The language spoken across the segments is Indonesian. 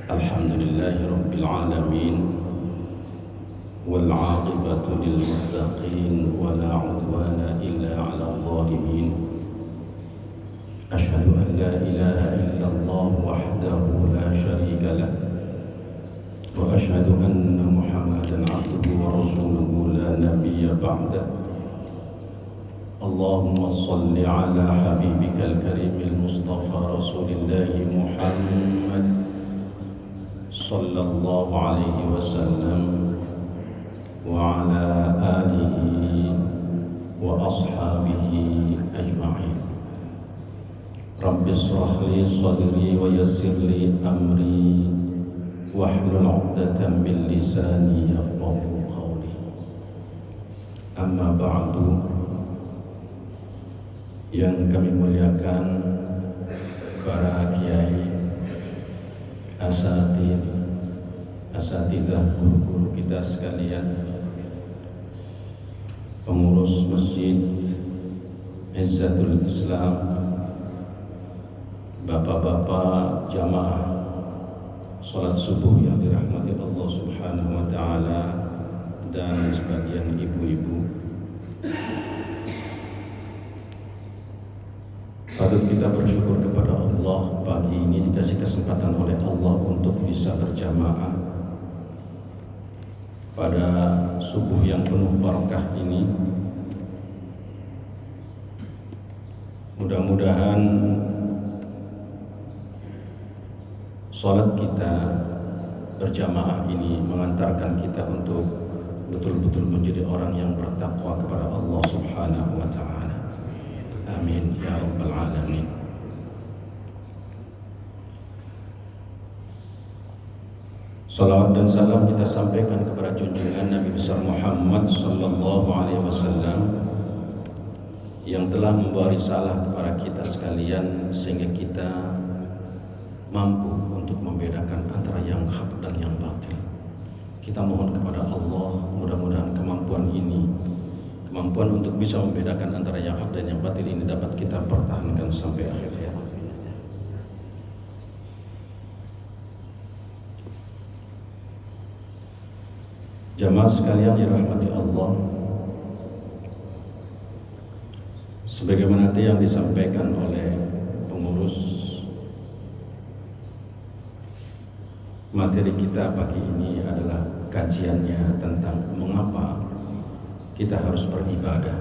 Alhamdulillahi Rabbil Alamin, wal aqibatu lil muttaqin, wa la udwana illa 'alal zalimin. Asyhadu an la ilaha illallah wahdahu la syarika lah, wa asyhadu anna Muhammadan 'abduhu wa rasuluhu la nabiyya ba'dah. Allahumma salli ala habibikal karimil mustafa rasulillahi Muhammad sallallahu alaihi wasallam wa ala alihi wa ashabihi ajma'in. Rabbi shrah li sadri wa yassir li amri wahlul 'uqdatam min lisani yafqahu qawli. Amma ba'du. Yang kami muliakan para kiai, asatidzah, guru-guru kita sekalian, pengurus masjid Izzatul Islam, bapak-bapak jamaah salat subuh yang dirahmati Allah Subhanahu wa taala, dan sebagian ibu-ibu. Patut kita bersyukur kepada Allah, pagi ini dikasih kesempatan oleh Allah untuk bisa berjamaah pada subuh yang penuh barakah ini. Mudah-mudahan salat kita berjamaah ini mengantarkan kita untuk betul-betul menjadi orang yang bertakwa kepada Allah Subhanahu wa taala. Amin ya rabbal alamin. Salawat dan salam kita sampaikan kepada junjungan Nabi besar Muhammad sallallahu alaihi wasallam yang telah membawa risalah kepada kita sekalian, sehingga kita mampu untuk membedakan antara yang hak dan yang batil. Kita mohon kepada Allah, mudah-mudahan kemampuan ini, kemampuan untuk bisa membedakan antara yang hak dan yang batil ini dapat kita pertahankan sampai akhir hayat. Jamaah sekalian yang dirahmati Allah, sebagaimana yang disampaikan oleh pengurus, materi kita pagi ini adalah kajiannya tentang mengapa kita harus beribadah.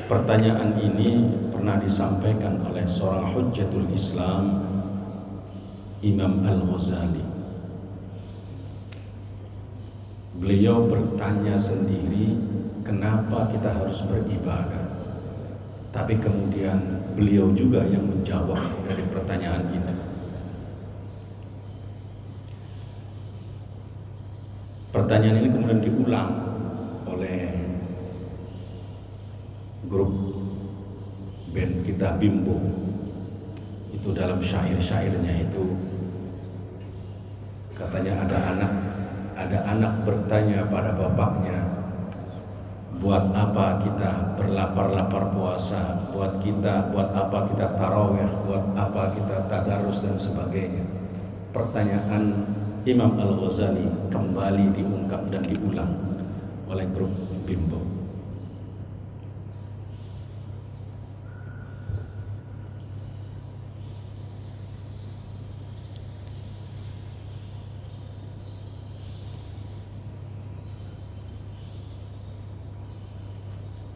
Pertanyaan ini pernah disampaikan oleh seorang hujjatul Islam, Imam Al-Ghazali. Beliau bertanya sendiri, kenapa kita harus beribadah? Tapi kemudian beliau juga yang menjawab dari pertanyaan itu. Pertanyaan ini kemudian diulang oleh grup band kita Bimbo. Itu dalam syair-syairnya itu katanya ada anak bertanya pada bapaknya, buat apa kita berlapar-lapar puasa, buat apa kita tarawih, buat apa kita tadarus dan sebagainya. Pertanyaan Imam Al-Ghazali kembali diungkap dan diulang oleh grup Bimbo.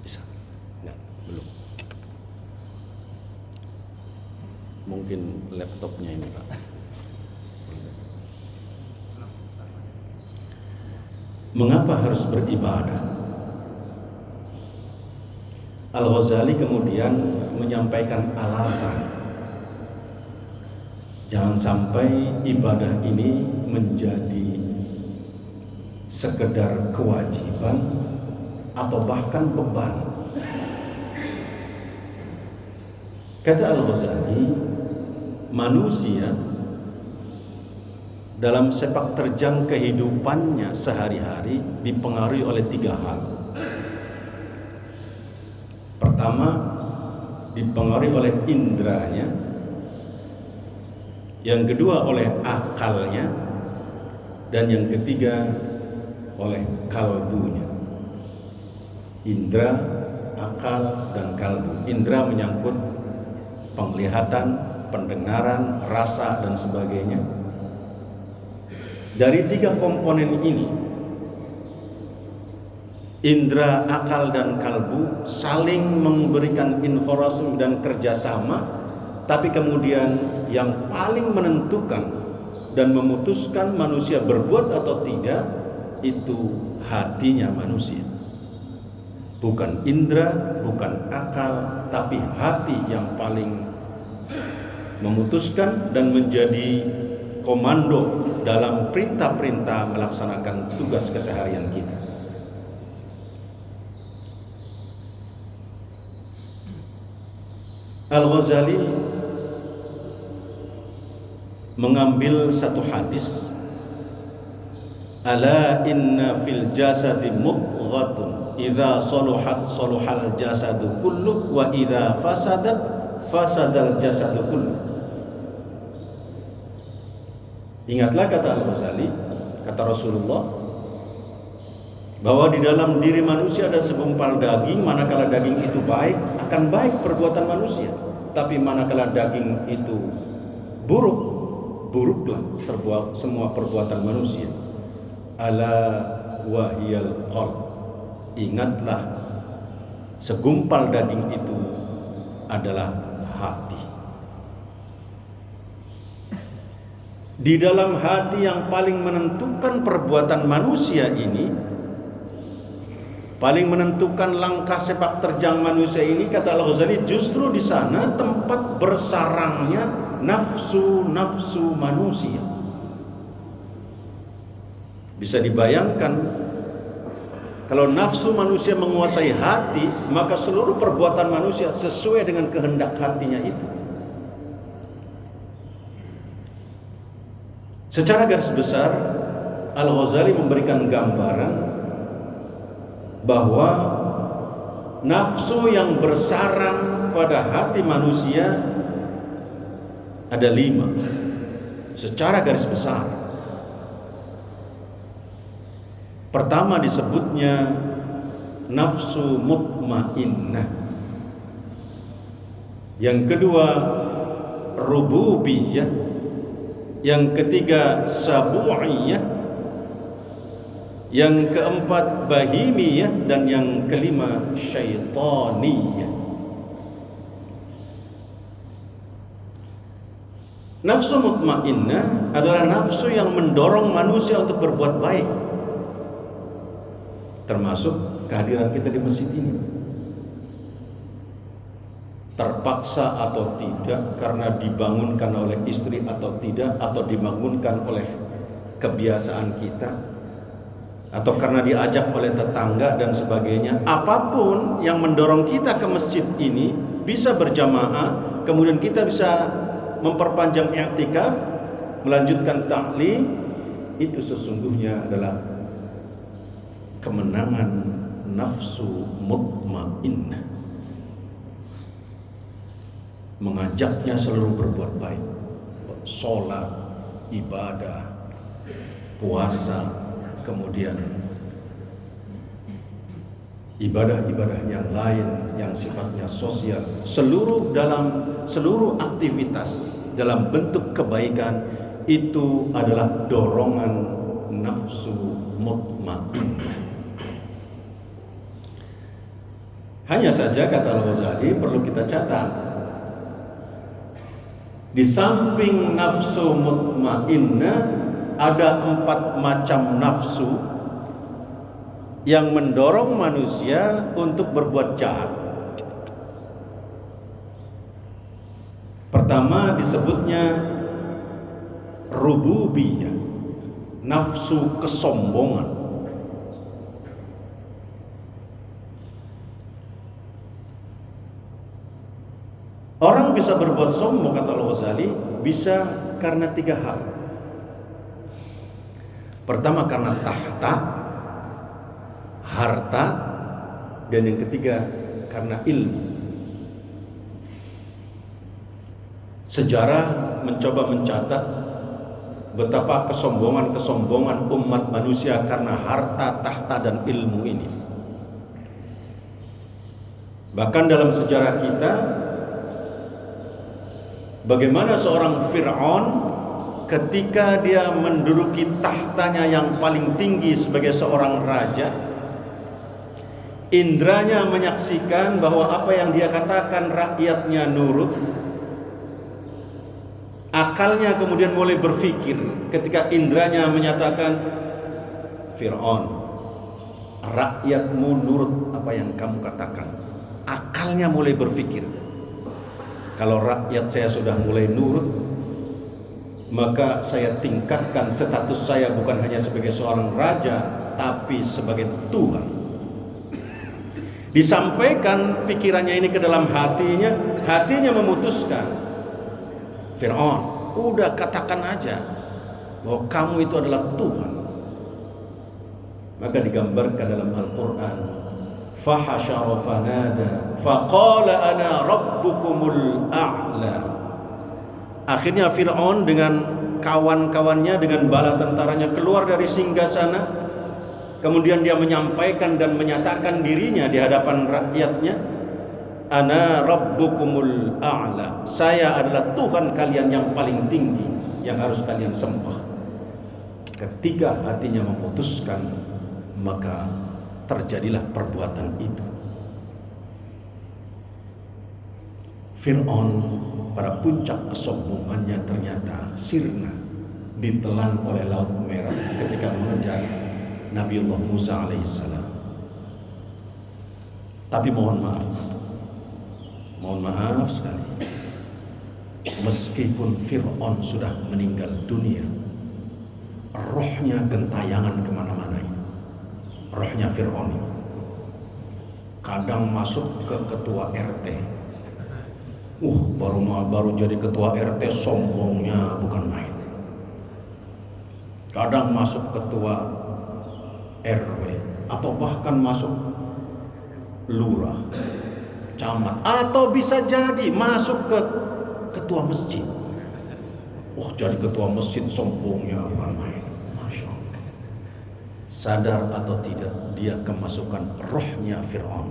Bisa? Enggak, belum. Mungkin laptopnya ini, Pak. Mengapa harus beribadah? Al-Ghazali kemudian menyampaikan alasan. Jangan sampai ibadah ini menjadi sekedar kewajiban atau bahkan beban. Kata Al-Ghazali, manusia dalam sepak terjang kehidupannya sehari-hari dipengaruhi oleh 3 hal. Pertama, dipengaruhi oleh indranya, yang kedua oleh akalnya, dan yang ketiga oleh kalbunya. Indra, akal, dan kalbu. Indra menyangkut penglihatan, pendengaran, rasa, dan sebagainya. Dari tiga komponen ini, indra, akal, dan kalbu saling memberikan informasi dan kerjasama, tapi kemudian yang paling menentukan dan memutuskan manusia berbuat atau tidak itu hatinya manusia. Bukan indra, bukan akal, tapi hati yang paling memutuskan dan menjadi komando dalam perintah-perintah melaksanakan tugas keseharian kita. Al-Ghazali mengambil satu hadis, ala inna fil jasadi mudghatun idza saluhat saluhal jasadu kullu wa idza fasadat fasadal jasadu kullu. Ingatlah kata Al-Ghazali, kata Rasulullah, bahwa di dalam diri manusia ada segumpal daging. Manakala daging itu baik, akan baik perbuatan manusia. Tapi manakala daging itu buruk, buruklah semua perbuatan manusia. Ala wahiyal qalb. Ingatlah, segumpal daging itu adalah hati. Di dalam hati yang paling menentukan perbuatan manusia ini, paling menentukan langkah sepak terjang manusia ini, kata Al-Ghazali, justru di sana tempat bersarangnya nafsu-nafsu manusia. Bisa dibayangkan, kalau nafsu manusia menguasai hati, maka seluruh perbuatan manusia sesuai dengan kehendak hatinya itu. Secara garis besar, Al-Ghazali memberikan gambaran bahwa nafsu yang bersarang pada hati manusia ada 5 secara garis besar. Pertama disebutnya nafsu mutmainnah. Yang kedua rububiyah. Yang ketiga sabu'iyah. Yang keempat bahimiyah, dan yang kelima syaitaniyah. Nafsu mutmainnah adalah nafsu yang mendorong manusia untuk berbuat baik, termasuk kehadiran kita di masjid ini. Terpaksa atau tidak, karena dibangunkan oleh istri atau tidak, atau dibangunkan oleh kebiasaan kita, atau karena diajak oleh tetangga dan sebagainya. Apapun yang mendorong kita ke masjid ini, bisa berjamaah, kemudian kita bisa memperpanjang i'tikaf, melanjutkan ta'lim, itu sesungguhnya adalah kemenangan nafsu mutmainnah, mengajaknya selalu berbuat baik, sholat, ibadah, puasa, kemudian ibadah-ibadah yang lain yang sifatnya sosial, seluruh aktivitas dalam bentuk kebaikan itu adalah dorongan nafsu mutmainnah. Hanya saja, kata Al-Ghazali, perlu kita catat, di samping nafsu mutmainnah ada 4 macam nafsu yang mendorong manusia untuk berbuat jahat. Pertama disebutnya rububiyah, nafsu kesombongan. Orang bisa berbuat sombong, kata Al-Ghazali, bisa karena 3 hal. Pertama karena tahta, harta, dan yang ketiga karena ilmu. Sejarah mencoba mencatat betapa kesombongan umat manusia karena harta, tahta, dan ilmu ini. Bahkan dalam sejarah kita, bagaimana seorang Fir'aun ketika dia menduduki tahtanya yang paling tinggi sebagai seorang raja, indranya menyaksikan bahwa apa yang dia katakan rakyatnya nurut. Akalnya kemudian mulai berpikir ketika indranya menyatakan, Fir'aun, rakyatmu nurut apa yang kamu katakan. Akalnya mulai berpikir, kalau rakyat saya sudah mulai nurut, maka saya tingkatkan status saya bukan hanya sebagai seorang raja, tapi sebagai Tuhan. Disampaikan pikirannya ini ke dalam hatinya memutuskan, Fir'aun, udah katakan aja bahwa kamu itu adalah Tuhan. Maka digambarkan dalam Al-Quran, fahasyara fanada faqala ana rabbukumul a'la. Akhirnya Fir'aun dengan kawan-kawannya, dengan bala tentaranya keluar dari singgasana. Kemudian dia menyampaikan dan menyatakan dirinya di hadapan rakyatnya, ana rabbukumul a'la, saya adalah Tuhan kalian yang paling tinggi yang harus kalian sembah. Ketika hatinya memutuskan, maka terjadilah perbuatan itu. Fir'aun pada puncak kesombongannya ternyata sirna, ditelan oleh Laut Merah ketika mengejar Nabiullah Musa alaihissalam. Tapi mohon maaf sekali, meskipun Fir'aun sudah meninggal dunia, rohnya gentayangan kemana-mana. Rohnya Fir'aun ini kadang masuk ke ketua RT. Baru jadi ketua RT sombongnya bukan main. Kadang masuk ketua RW atau bahkan masuk lurah, camat, atau bisa jadi masuk ke ketua masjid. Jadi ketua masjid sombongnya bukan main. Masya Allah. Sadar atau tidak, dia kemasukan rohnya Fir'aun.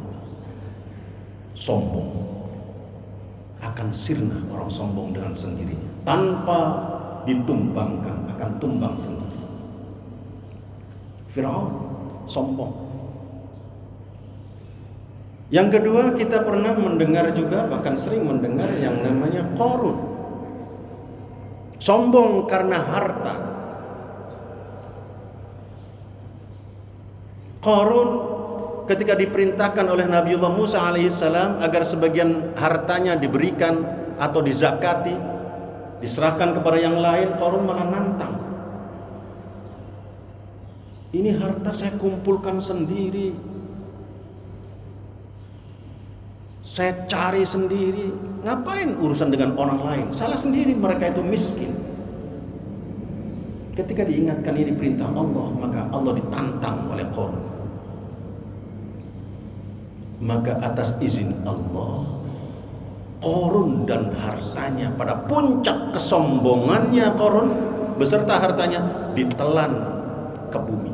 Sombong. Akan sirna orang sombong dengan sendirinya, tanpa ditumbangkan, akan tumbang sendiri. Fir'aun sombong. Yang kedua, kita pernah mendengar juga, bahkan sering mendengar yang namanya Qarun. Sombong karena harta. Qarun ketika diperintahkan oleh Nabiullah Musa alaihissalam agar sebagian hartanya diberikan atau dizakati, diserahkan kepada yang lain, Qarun malah nantang. Ini harta saya kumpulkan sendiri, saya cari sendiri, ngapain urusan dengan orang lain? Salah sendiri, mereka itu miskin. Ketika diingatkan ini perintah Allah, maka Allah ditantang oleh Qarun. Maka atas izin Allah, Qarun dan hartanya pada puncak kesombongannya, Qarun beserta hartanya ditelan ke bumi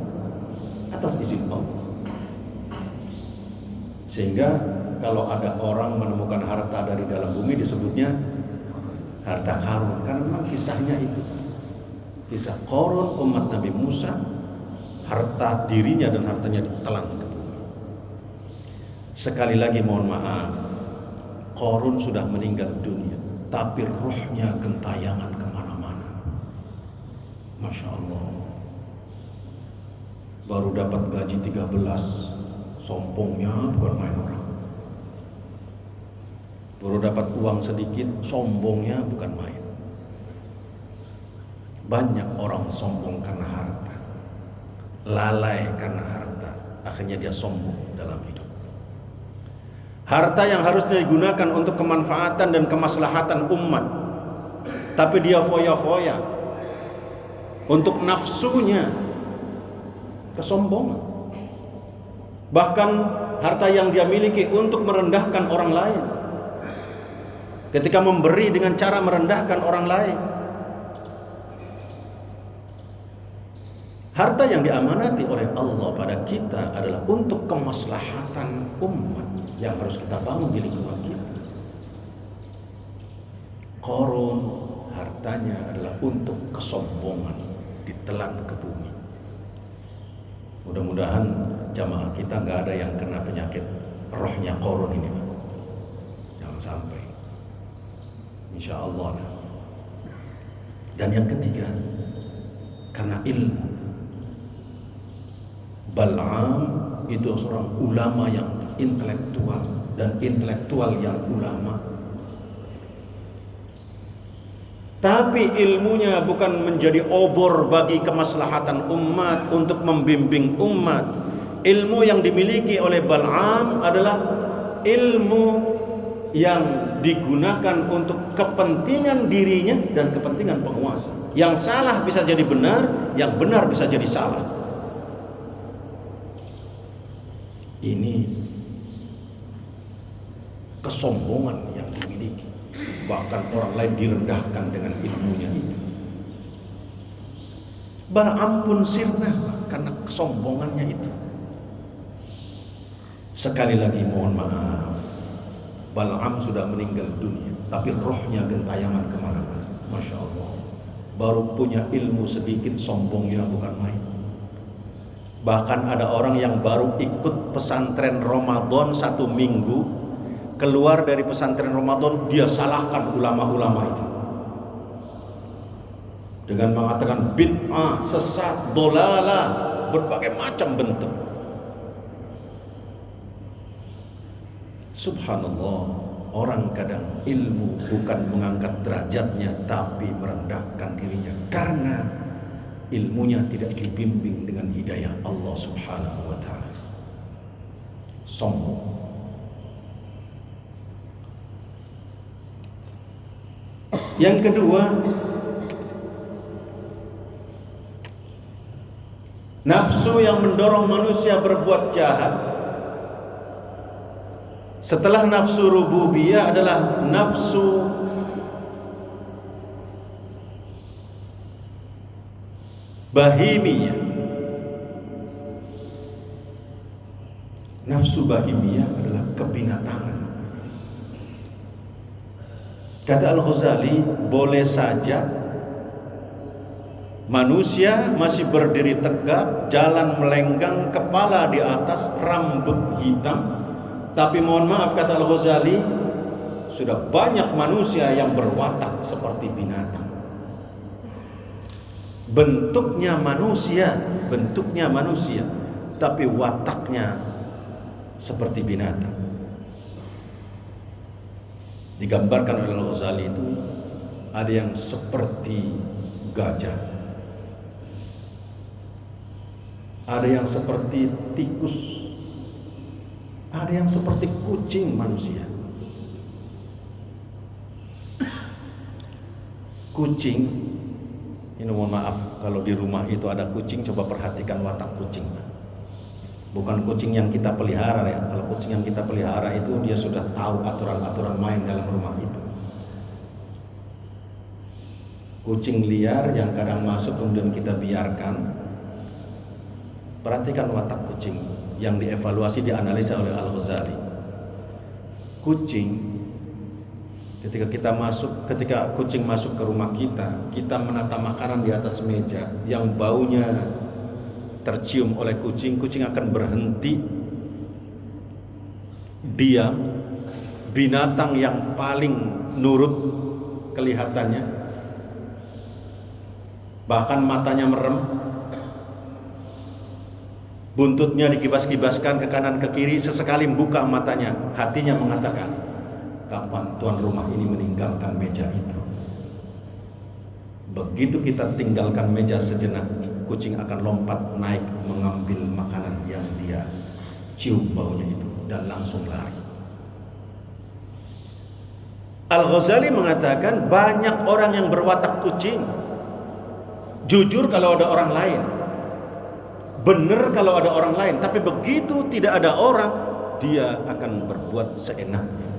atas izin Allah. Sehingga kalau ada orang menemukan harta dari dalam bumi disebutnya harta karun, karena memang kisahnya itu, kisah Qarun umat Nabi Musa, harta dirinya dan hartanya ditelan ke bumi. Sekali lagi mohon maaf, Qarun sudah meninggal dunia, tapi rohnya gentayangan kemana-mana. Masya Allah. Baru dapat gaji 13, sombongnya bukan main orang. Baru dapat uang sedikit, sombongnya bukan main. Banyak orang sombong karena harta, lalai karena harta, akhirnya dia sombong dalam hidup. Harta yang harusnya digunakan untuk kemanfaatan dan kemaslahatan umat, tapi dia foya-foya untuk nafsunya, kesombongan. Bahkan harta yang dia miliki untuk merendahkan orang lain. ketika memberi dengan cara merendahkan orang lain. Harta yang diamanati oleh Allah pada kita adalah untuk kemaslahatan umat yang harus kita bangun di lingkungan kita. Qarun hartanya adalah untuk kesombongan, ditelan ke bumi. Mudah-mudahan jamaah kita nggak ada yang kena penyakit rohnya Qarun ini, Pak. Jangan sampai, insya Allah. Dan yang ketiga, karena ilmu. Bal'am itu seorang ulama yang intelektual, dan intelektual yang ulama. Tapi ilmunya bukan menjadi obor bagi kemaslahatan umat, untuk membimbing umat. Ilmu yang dimiliki oleh Bal'am adalah ilmu yang digunakan untuk kepentingan dirinya dan kepentingan penguasa. Yang salah bisa jadi benar, yang benar bisa jadi salah. Ini kesombongan yang dimiliki. Bahkan orang lain direndahkan dengan ilmunya itu. Bal'am pun sirna karena kesombongannya itu. Sekali lagi mohon maaf, Bal'am sudah meninggal dunia, tapi rohnya gentayangan kemana-mana. Masya Allah. Baru punya ilmu sedikit, sombongnya bukan main. Bahkan ada orang yang baru ikut pesantren Ramadan 1 minggu, keluar dari pesantren Ramadan, dia salahkan ulama-ulama itu dengan mengatakan bid'ah, sesat, dolalah, berbagai macam bentuk. Subhanallah, orang kadang ilmu bukan mengangkat derajatnya, tapi merendahkan dirinya karena ilmunya tidak dibimbing dengan hidayah Allah Subhanahu wa ta'ala. Sombong. Yang kedua, nafsu yang mendorong manusia berbuat jahat. Setelah nafsu rububiyah adalah nafsu bahimiyah. Nafsu bahimiyah adalah kebinatangan. Kata Al-Ghazali, boleh saja manusia masih berdiri tegak, jalan melenggang, kepala di atas, rambut hitam. Tapi mohon maaf, kata Al-Ghazali, sudah banyak manusia yang berwatak seperti binatang. Bentuknya manusia, tapi wataknya seperti binatang. Digambarkan oleh Al-Ghazali itu ada yang seperti gajah, ada yang seperti tikus, ada yang seperti kucing manusia. Kucing, ini mohon maaf, kalau di rumah itu ada kucing, coba perhatikan watak kucing. Bukan kucing yang kita pelihara ya. Kalau kucing yang kita pelihara itu dia sudah tahu aturan-aturan main dalam rumah itu. Kucing liar yang kadang masuk kemudian kita biarkan. Perhatikan watak kucing yang dievaluasi, dianalisa oleh Al-Ghazali. Kucing ketika kucing masuk ke rumah kita menata makanan di atas meja yang baunya tercium oleh kucing akan berhenti, diam. Binatang yang paling nurut kelihatannya, bahkan matanya merem, buntutnya dikibas-kibaskan ke kanan ke kiri, sesekali buka matanya, hatinya mengatakan, kapan tuan rumah ini meninggalkan meja itu? Begitu kita tinggalkan meja sejenak, kucing akan lompat naik mengambil makanan yang dia cium baunya itu dan langsung lari. Al-Ghazali mengatakan banyak orang yang berwatak kucing. Jujur kalau ada orang lain, benar kalau ada orang lain, tapi begitu tidak ada orang, dia akan berbuat seenaknya.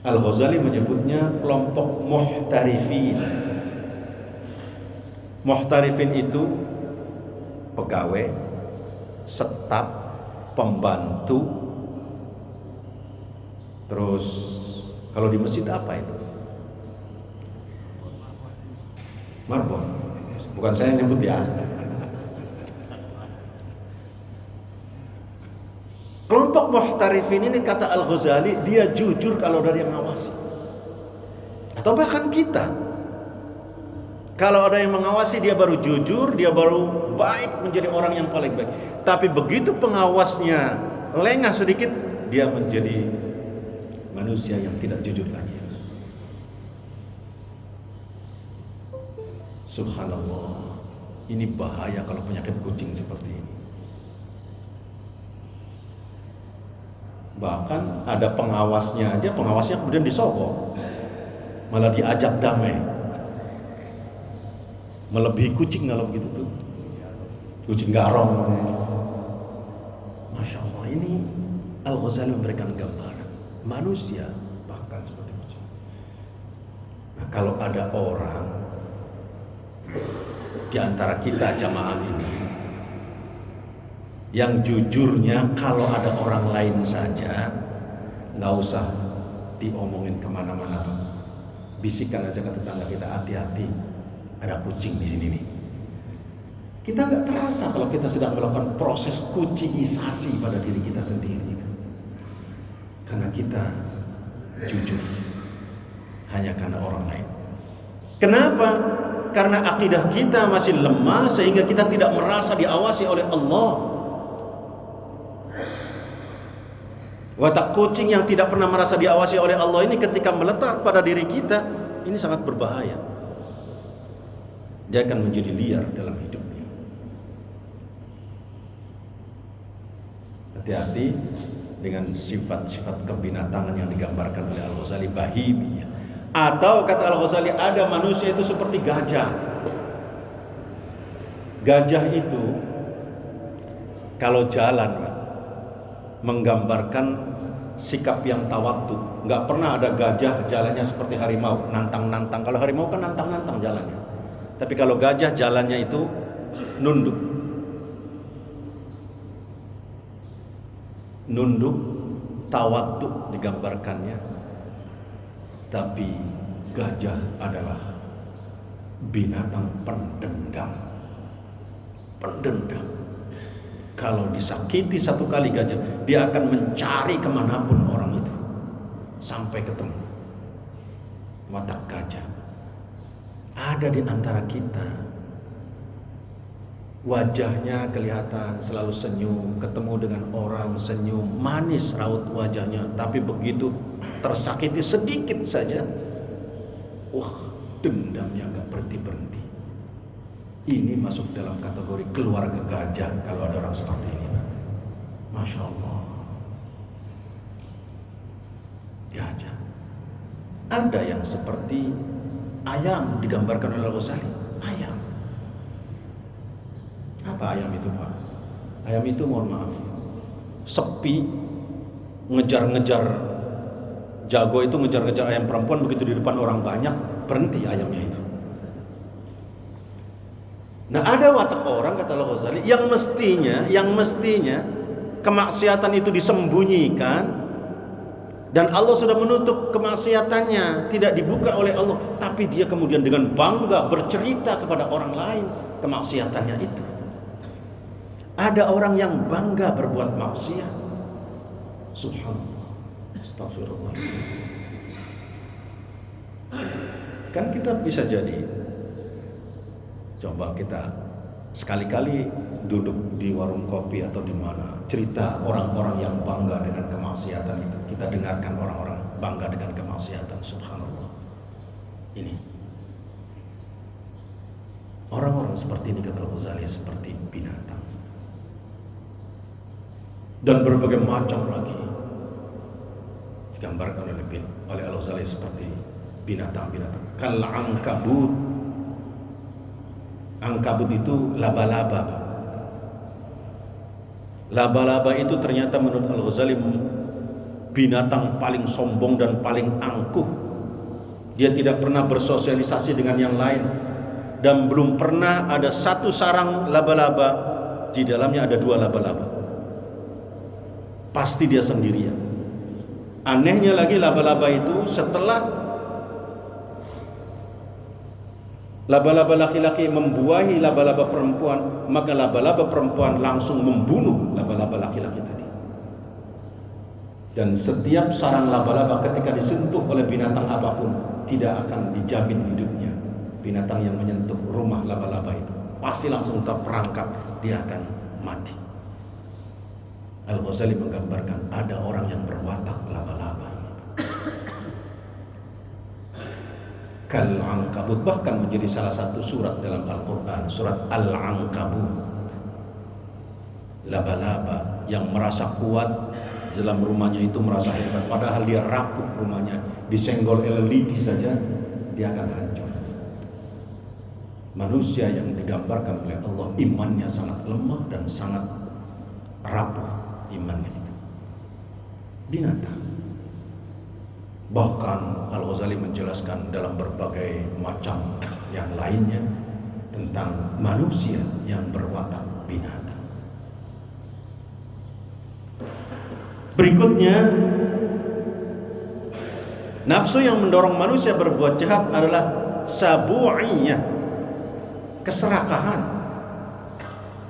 Al-Ghazali menyebutnya kelompok muhtarifin. Muhtarifin itu pegawai, staf, pembantu. Terus kalau di masjid apa itu? Marbot. Bukan saya yang nyebut ya. Kelompok muhtarifin ini kata Al-Ghazali, dia jujur kalau dari yang mengawasi. Atau bahkan kita, kalau ada yang mengawasi dia baru jujur, dia baru baik, menjadi orang yang paling baik. Tapi begitu pengawasnya lengah sedikit, dia menjadi manusia yang tidak jujur lagi. Subhanallah, ini bahaya kalau penyakit kucing seperti ini. Bahkan ada pengawasnya aja, pengawasnya kemudian disogok, malah diajak damai. Melebihi kucing kalau begitu tuh, kucing garong. Masya Allah, ini Al-Ghazali memberikan gambaran manusia bahkan seperti kucing. Nah, kalau ada orang di antara kita jamaah ini yang jujurnya kalau ada orang lain saja nggak usah diomongin kemana-mana, bisikan aja ke tetangga kita, hati-hati ada kucing di sini nih. Kita nggak terasa kalau kita sedang melakukan proses kucingisasi pada diri kita sendiri itu, karena kita jujur hanya karena orang lain. Kenapa? Karena akidah kita masih lemah sehingga kita tidak merasa diawasi oleh Allah. Watak kucing yang tidak pernah merasa diawasi oleh Allah ini ketika meletak pada diri kita, ini sangat berbahaya. Dia akan menjadi liar dalam hidupnya. Hati-hati dengan sifat-sifat kebinatangan yang digambarkan oleh Al-Ghazali, bahimi. Atau kata Al-Ghazali, ada manusia itu seperti gajah. Gajah itu kalau jalan menggambarkan sikap yang tawadu. Nggak pernah ada gajah jalannya seperti harimau, nantang-nantang. Kalau harimau kan nantang-nantang jalannya. Tapi kalau gajah jalannya itu nunduk. Nunduk, tawadu digambarkannya. Tapi gajah adalah binatang pendendam. Pendendam. Kalau disakiti satu kali gajah, dia akan mencari kemanapun orang itu sampai ketemu. Watak gajah ada di antara kita. Wajahnya kelihatan selalu senyum, ketemu dengan orang senyum, manis raut wajahnya. Tapi begitu tersakiti sedikit saja, dendamnya gak berhenti-berhenti. Ini masuk dalam kategori keluarga gajah kalau ada orang seperti ini. Masya Allah. Gajah. Ada yang seperti ayam digambarkan oleh Al-Ghazali. Ayam. Apa ayam itu, Pak? Ayam itu, mohon maaf, sepi, ngejar-ngejar jago itu, ngejar-ngejar ayam perempuan, begitu di depan orang banyak, berhenti ayamnya itu. Nah, ada watak orang kata Al-Ghazali yang mestinya kemaksiatan itu disembunyikan dan Allah sudah menutup kemaksiatannya, tidak dibuka oleh Allah, tapi dia kemudian dengan bangga bercerita kepada orang lain kemaksiatannya itu. Ada orang yang bangga berbuat maksiat. Subhanallah. Astagfirullah. Kan kita bisa jadi, coba kita sekali-kali duduk di warung kopi atau di mana, cerita orang-orang yang bangga dengan kemaksiatan itu. Kita dengarkan orang-orang bangga dengan kemaksiatan. Subhanallah. Ini orang-orang seperti ini kata Al-Ghazali seperti binatang. Dan berbagai macam lagi digambarkan oleh Al-Ghazali seperti binatang-binatang. Kal ankabut. Ankabut itu laba-laba. Laba-laba itu ternyata menurut Al-Ghazali binatang paling sombong dan paling angkuh. Dia tidak pernah bersosialisasi dengan yang lain, dan belum pernah ada satu sarang laba-laba di dalamnya ada 2 laba-laba. Pasti dia sendirian. Anehnya lagi, laba-laba itu setelah laba-laba laki-laki membuahi laba-laba perempuan, maka laba-laba perempuan langsung membunuh laba-laba laki-laki tadi. Dan setiap sarang laba-laba ketika disentuh oleh binatang apapun tidak akan dijamin hidupnya. Binatang yang menyentuh rumah laba-laba itu pasti langsung terperangkap, dia akan mati. Al-Ghazali menggambarkan ada orang yang berwatak laba-laba. Kal-Ankabut, bahkan menjadi salah satu surat dalam Al-Quran, surat Al-Ankabut. Laba-laba yang merasa kuat dalam rumahnya itu merasa hebat, padahal dia rapuh rumahnya, disenggol lidi saja dia akan hancur. Manusia yang digambarkan oleh Allah imannya sangat lemah dan sangat rapuh imannya itu. Binatang. Bahkan Al-Ghazali menjelaskan dalam berbagai macam yang lainnya tentang manusia yang berwatak binatang. Berikutnya, nafsu yang mendorong manusia berbuat jahat adalah sabu'iyah, keserakahan.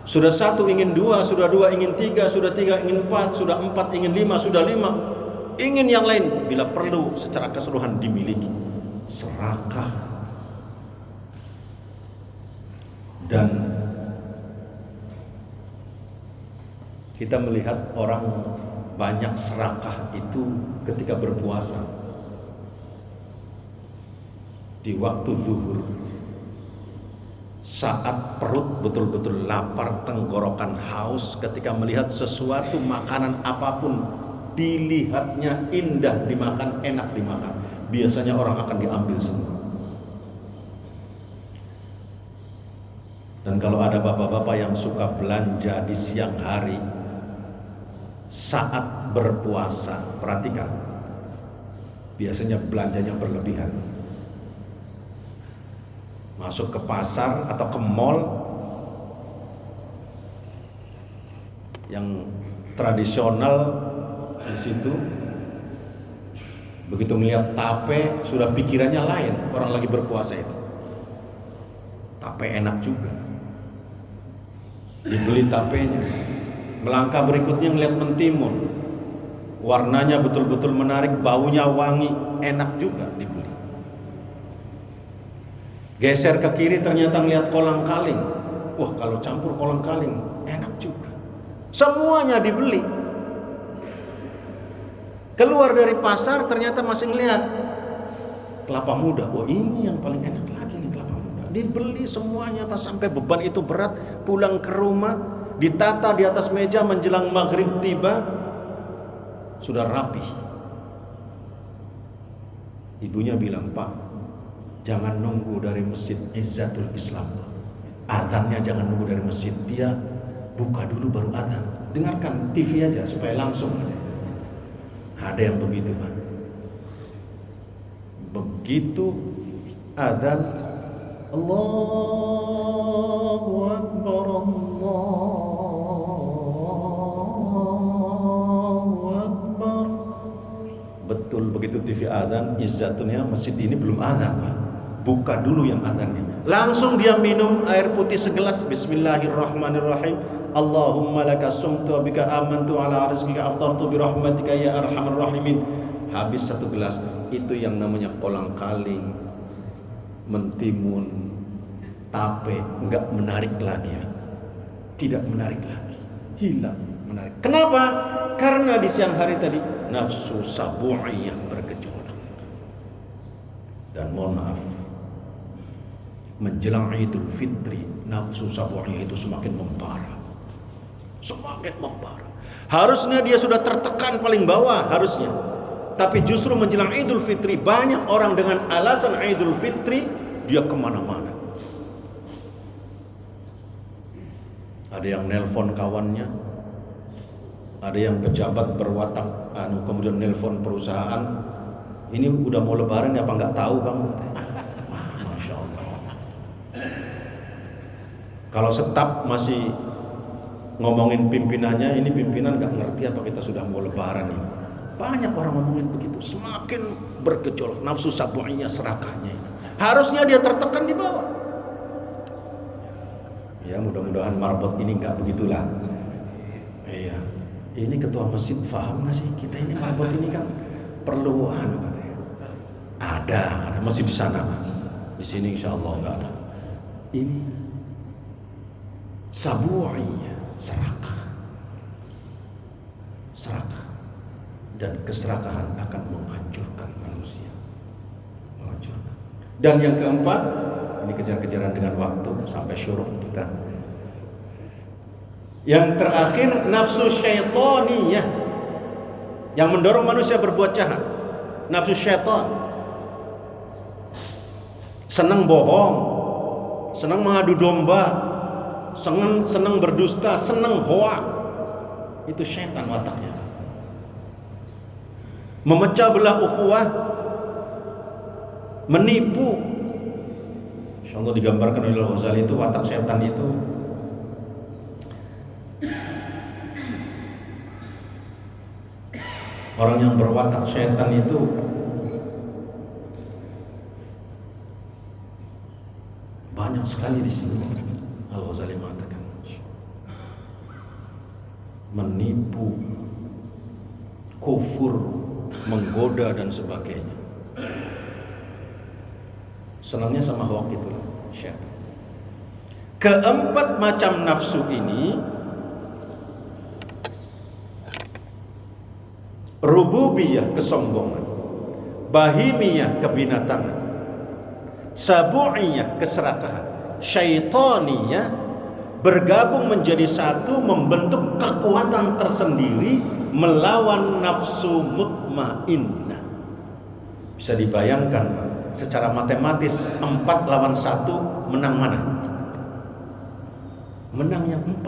Sudah 1 ingin 2, sudah 2 ingin 3, sudah 3 ingin 4, sudah 4 ingin 5, sudah 5 ingin yang lain bila perlu secara keseluruhan dimiliki. Serakah. Dan kita melihat orang banyak serakah itu ketika berpuasa di waktu zuhur, saat perut betul-betul lapar, tenggorokan haus, ketika melihat sesuatu makanan apapun dilihatnya indah dimakan, enak dimakan, biasanya orang akan diambil semua. Dan kalau ada bapak-bapak yang suka belanja di siang hari saat berpuasa, perhatikan, biasanya belanjanya berlebihan. Masuk ke pasar atau ke mall yang tradisional, di situ begitu melihat tape sudah pikirannya lain. Orang lagi berpuasa itu, tape enak juga, dibeli tapenya. Melangkah berikutnya ngelihat mentimun, warnanya betul-betul menarik, baunya wangi, enak juga dibeli. Geser ke kiri ternyata ngelihat kolang-kaling, wah kalau campur kolang-kaling enak juga. Semuanya dibeli. Keluar dari pasar ternyata masih ngelihat kelapa muda, wah ini yang paling enak lagi nih, kelapa muda. Dibeli semuanya pas sampai beban itu berat, pulang ke rumah ditata di atas meja, menjelang maghrib tiba sudah rapi. Ibunya bilang, Pak, jangan nunggu dari masjid Izzatul Islam, azannya jangan nunggu dari masjid, dia buka dulu baru azan, dengarkan TV aja supaya langsung. Ada yang begitu, Pak. Begitu azan, Allahu Akbar, Allahu Akbar. Betul begitu TV azan, izzatnya masjid ini belum azan, Pak. Buka dulu yang azannya. Langsung dia minum air putih segelas, bismillahirrahmanirrahim. Allahumma laka sumtu wa bika amantu ala rizqika aftartu bi rahmatika ya arhamar rahimin. Habis 1 gelas. Itu yang namanya kolang-kaling, mentimun, tape, enggak menarik lagi. Tidak menarik lagi. Hilang menarik. Kenapa? Karena di siang hari tadi nafsu sabu'iyah bergejolak. Dan mohon maaf, menjelang Idul Fitri nafsu sabu'iyah itu semakin membara. Semakin membara. Harusnya dia sudah tertekan paling bawah, harusnya. Tapi justru menjelang Idul Fitri, banyak orang dengan alasan Idul Fitri dia kemana-mana. Ada yang nelpon kawannya, Ada yang pejabat berwatak kemudian nelpon perusahaan, ini udah mau lebaran ya apa nggak tahu kamu, katanya. Masya Allah. Kalau staf masih ngomongin pimpinannya, ini pimpinan nggak ngerti apa kita sudah mau lebaran nih. Banyak orang ngomongin begitu, semakin bergejolak nafsu sabu'iyah, serakahnya itu. Harusnya dia tertekan di bawah. Ya mudah-mudahan marbot ini nggak begitulah. Iya, ini ketua masjid paham nggak sih kita ini marbot ini kan perlu katanya. Ada masjid di sana, di sini insya Allah nggak ada. Ini sabu'iyah, serakah. Dan keserakahan akan menghancurkan manusia. Dan yang keempat, ini kejar-kejaran dengan waktu sampai syuruk kita. Yang terakhir, nafsu syaitaniyah, yang mendorong manusia berbuat jahat. Nafsu syaitan, senang bohong, senang mengadu domba, senang berdusta, senang hoak. Itu syaitan wataknya. Memecah belah ukhuwah, menipu. Insyaallah digambarkan oleh Al-Ghazali itu watak setan itu. Orang yang berwatak setan itu banyak sekali di sini. Al-Ghazali mengatakan menipu, kufur, menggoda dan sebagainya. Senangnya sama hoak itu syaitan. Keempat macam nafsu ini, rububiyah kesombongan, bahimiyah kebinatangan, sabu'iyah keserakahan, syaitaniyah bergabung menjadi satu, membentuk kekuatan tersendiri melawan nafsu mutmainnah. Bisa dibayangkan secara matematis 4 lawan 1 menang mana? Menang yang 4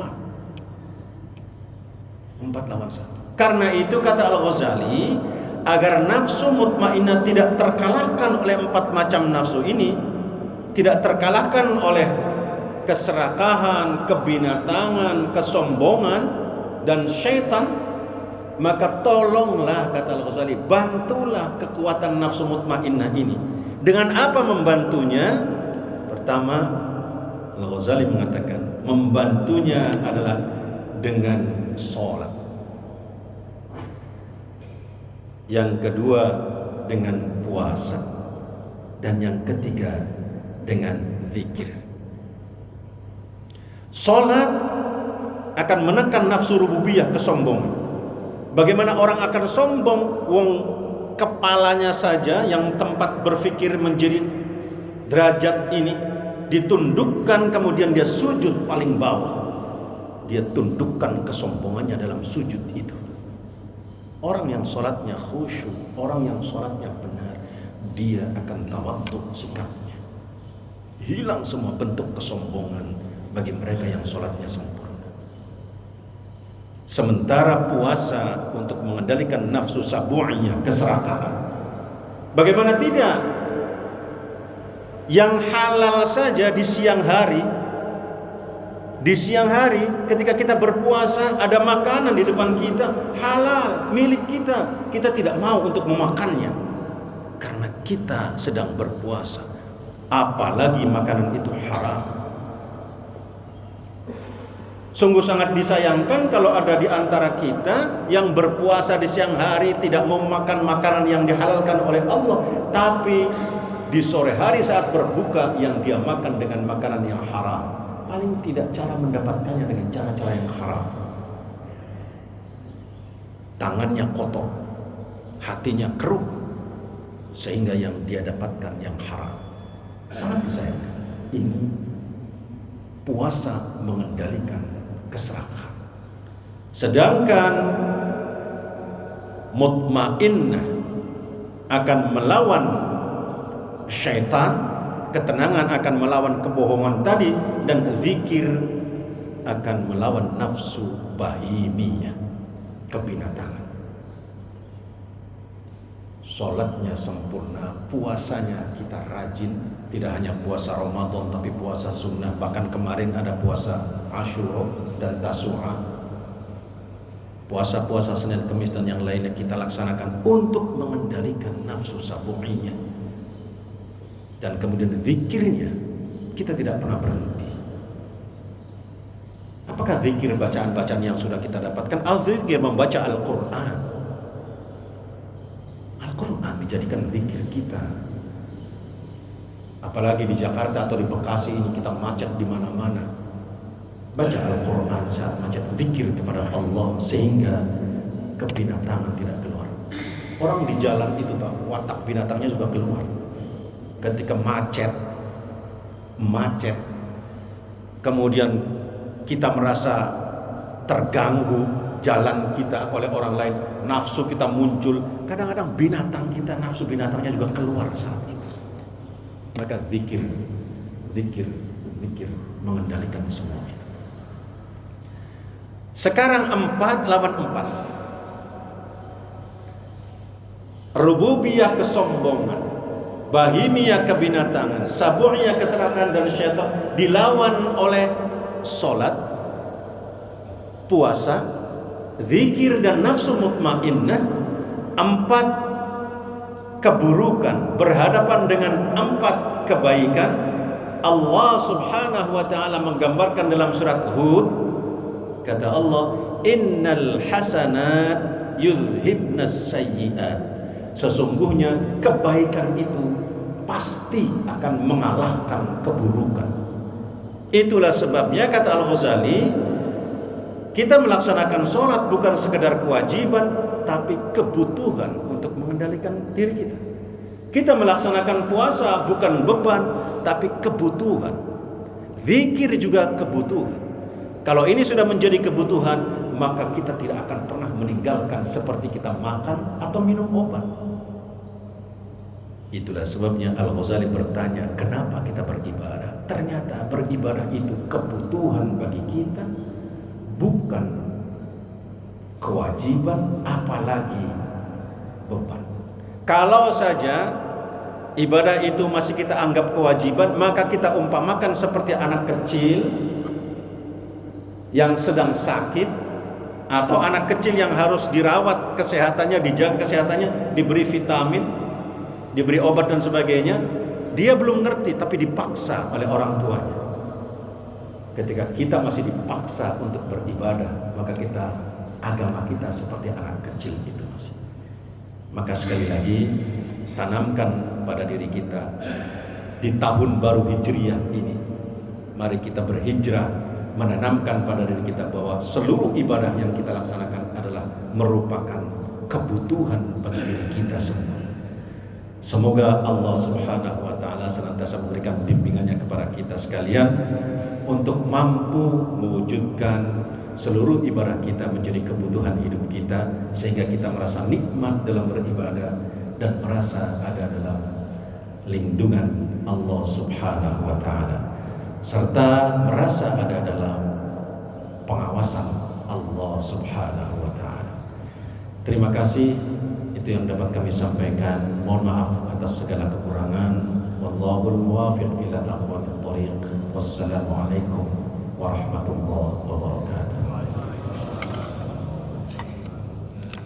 lawan 1. Karena itu kata Al-Ghazali, agar nafsu mutmainnah tidak terkalahkan oleh 4 macam nafsu ini, tidak terkalahkan oleh keserakahan, kebinatangan, kesombongan dan syaitan, maka tolonglah kata Al-Ghazali, bantulah kekuatan nafsu mutmainnah ini. Dengan apa membantunya? Pertama, Al-Ghazali mengatakan membantunya adalah dengan sholat. Yang kedua dengan puasa. Dan yang ketiga dengan zikir. Sholat akan menekan nafsu rububiyah, kesombongan. Bagaimana orang akan sombong, wong kepalanya saja yang tempat berpikir menjadi derajat ini ditundukkan, kemudian dia sujud paling bawah. Dia tundukkan kesombongannya dalam sujud itu. Orang yang sholatnya khusyuk, orang yang sholatnya benar, dia akan tawadhu sikapnya. Hilang semua bentuk kesombongan bagi mereka yang sholatnya sempurna. Sementara puasa untuk mengendalikan nafsu sabu'iyah, keserakahan. Bagaimana tidak? Yang halal saja di siang hari. Di siang hari ketika kita berpuasa, ada makanan di depan kita, halal, milik kita. Kita tidak mau untuk memakannya karena kita sedang berpuasa. Apalagi makanan itu haram. Sungguh sangat disayangkan kalau ada di antara kita yang berpuasa di siang hari tidak mau makan makanan yang dihalalkan oleh Allah, tapi di sore hari saat berbuka yang dia makan dengan makanan yang haram. Paling tidak cara mendapatkannya dengan cara-cara yang haram. Tangannya kotor, hatinya keruh, sehingga yang dia dapatkan yang haram. Sangat disayangkan. Ini puasa mengendalikan keserakahan. Sedangkan mutmainnah akan melawan syaitan, ketenangan akan melawan kebohongan tadi, dan zikir akan melawan nafsu bahimiyah. kebinatangan. Sholatnya sempurna, puasanya kita rajin, tidak hanya puasa Ramadan tapi puasa sunnah. Bahkan kemarin ada puasa Asyura dan Tasu'a, puasa-puasa Senin, Kamis dan yang lainnya kita laksanakan untuk mengendalikan nafsu sabu'iynya. Dan kemudian zikirnya kita tidak pernah berhenti. Apakah zikir bacaan-bacaan yang sudah kita dapatkan? Al-zikir membaca Al-Quran. Al-Quran dijadikan zikir kita. Apalagi di Jakarta atau di Bekasi ini kita macet di mana-mana. Baca Al-Quran saat macet, zikir kepada Allah sehingga kebinatangan tidak keluar. Orang di jalan itu Pak, watak binatangnya juga keluar. Ketika macet, kemudian kita merasa terganggu jalan kita oleh orang lain, nafsu kita muncul, kadang-kadang binatang kita, nafsu binatangnya juga keluar saat itu. Maka zikir mengendalikan semua itu. Sekarang 4 lawan 4. Rububiyah kesombongan, bahimiyah kebinatangan, sabu'iyah keserakahan dan syaitan dilawan oleh sholat, puasa, zikir dan nafsu mutmainnah. 4 keburukan berhadapan dengan 4 kebaikan. Allah Subhanahu wa ta'ala menggambarkan dalam surat Hud, kata Allah, innal hasanat yudhibnas sayyi'at. Sesungguhnya kebaikan itu pasti akan mengalahkan keburukan. Itulah sebabnya kata Al-Ghazali, kita melaksanakan sholat bukan sekedar kewajiban, tapi kebutuhan untuk mengendalikan diri kita. Kita melaksanakan puasa bukan beban, tapi kebutuhan. Zikir juga kebutuhan. Kalau ini sudah menjadi kebutuhan, maka kita tidak akan pernah meninggalkan seperti kita makan atau minum obat. Itulah sebabnya Al-Ghazali bertanya, kenapa kita beribadah? Ternyata beribadah itu kebutuhan bagi kita, bukan kewajiban, apalagi beban. Kalau saja ibadah itu masih kita anggap kewajiban, maka kita umpamakan seperti anak kecil yang sedang sakit, atau anak kecil yang harus dirawat kesehatannya, dijaga kesehatannya, diberi vitamin, diberi obat dan sebagainya. Dia belum ngerti tapi dipaksa oleh orang tuanya. Ketika kita masih dipaksa untuk beribadah, maka agama kita seperti anak kecil itu masih. Maka sekali lagi, tanamkan pada diri kita di tahun baru Hijriah ini, mari kita berhijrah, menanamkan pada diri kita bahwa seluruh ibadah yang kita laksanakan adalah merupakan kebutuhan bagi diri kita semua. Semoga Allah Subhanahu wa ta'ala senantiasa memberikan bimbingannya kepada kita sekalian untuk mampu mewujudkan seluruh ibadah kita menjadi kebutuhan hidup kita, sehingga kita merasa nikmat dalam beribadah dan merasa ada dalam lindungan Allah Subhanahu wa ta'ala, serta merasa ada dalam pengawasan Allah Subhanahu wa ta'ala. Terima kasih, itu yang dapat kami sampaikan. Mohon maaf atas segala kekurangan. Wallahul muwaffiq ila aqwamit thoriq. Wassalamualaikum warahmatullahi wabarakatuh.